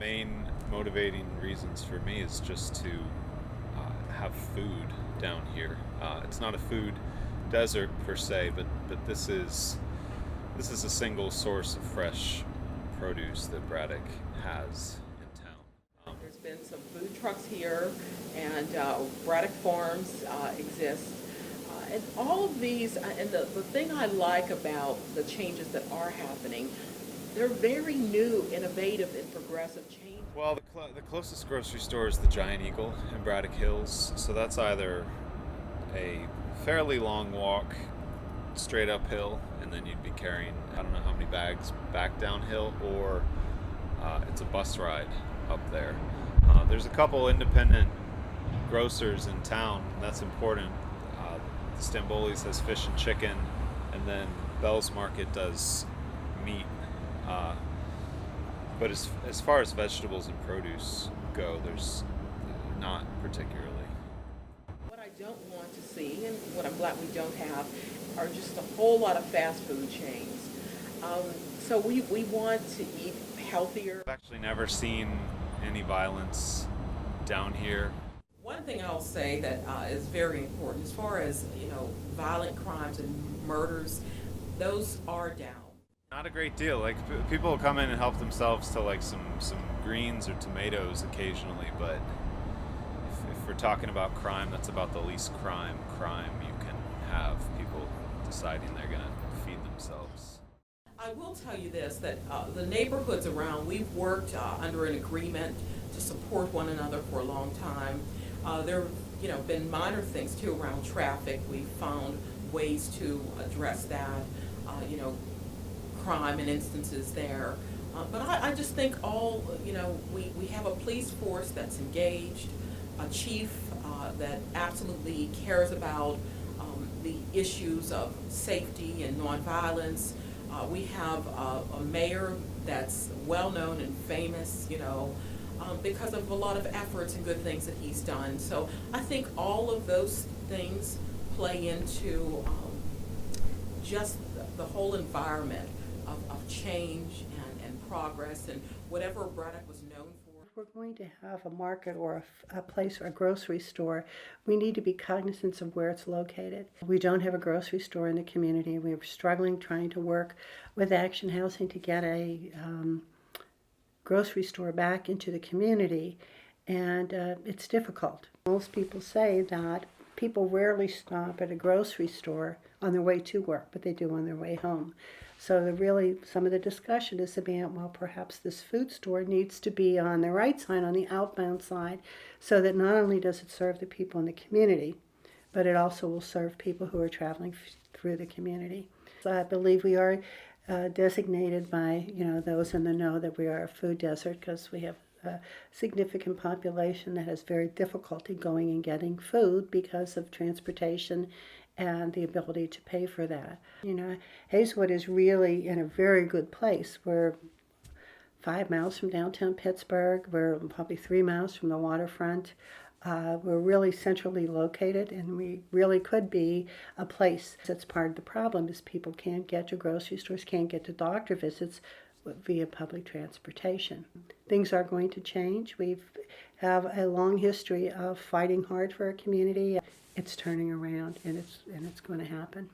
main motivating reasons for me is just to have food down here. It's not a food desert per se, but this is a single source of fresh produce that Braddock has in town. There's been some food trucks here, and Braddock Farms exist. And all of these, and the thing I like about the changes that are happening, they're very new, innovative, and progressive changes. Well, the closest grocery store is the Giant Eagle in Braddock Hills, so that's either a fairly long walk straight uphill, and then you'd be carrying I don't know how many bags back downhill, or it's a bus ride up there. There's a couple independent grocers in town, and that's important. Stamboli's has fish and chicken, and then Bell's Market does meat. But as far as vegetables and produce go, there's not particularly. What I don't want to see, and what I'm glad we don't have, are just a whole lot of fast food chains. So we want to eat healthier. I've actually never seen any violence down here. One thing I'll say that is very important, as far as violent crimes and murders, those are down. Not a great deal. Like people will come in and help themselves to like some greens or tomatoes occasionally, but if we're talking about crime, that's about the least crime you can have. People deciding they're going to feed themselves. I will tell you this, that the neighborhoods around, we've worked under an agreement to support one another for a long time. There have been minor things too around traffic. We've found ways to address that, crime and instances there. But I just think we have a police force that's engaged, a chief that absolutely cares about the issues of safety and nonviolence. We have a mayor that's well known and famous, because of a lot of efforts and good things that he's done. So I think all of those things play into just the whole environment of change and progress and whatever Braddock was known for. If we're going to have a market or a place or a grocery store, we need to be cognizant of where it's located. We don't have a grocery store in the community. We're struggling trying to work with Action Housing to get a grocery store back into the community, and it's difficult. Most people say that people rarely stop at a grocery store on their way to work, but they do on their way home. So some of the discussion is about, well, perhaps this food store needs to be on the right side, on the outbound side, so that not only does it serve the people in the community, but it also will serve people who are traveling through the community. So I believe we are designated by those in the know that we are a food desert, because we have a significant population that has very difficulty going and getting food because of transportation and the ability to pay for that. Hazelwood is really in a very good place. We're 5 miles from downtown Pittsburgh. We're probably 3 miles from the waterfront. We're really centrally located, and we really could be a place. That's part of the problem, is people can't get to grocery stores, can't get to doctor visits via public transportation. Things are going to change. We have a long history of fighting hard for our community. It's turning around, and it's going to happen.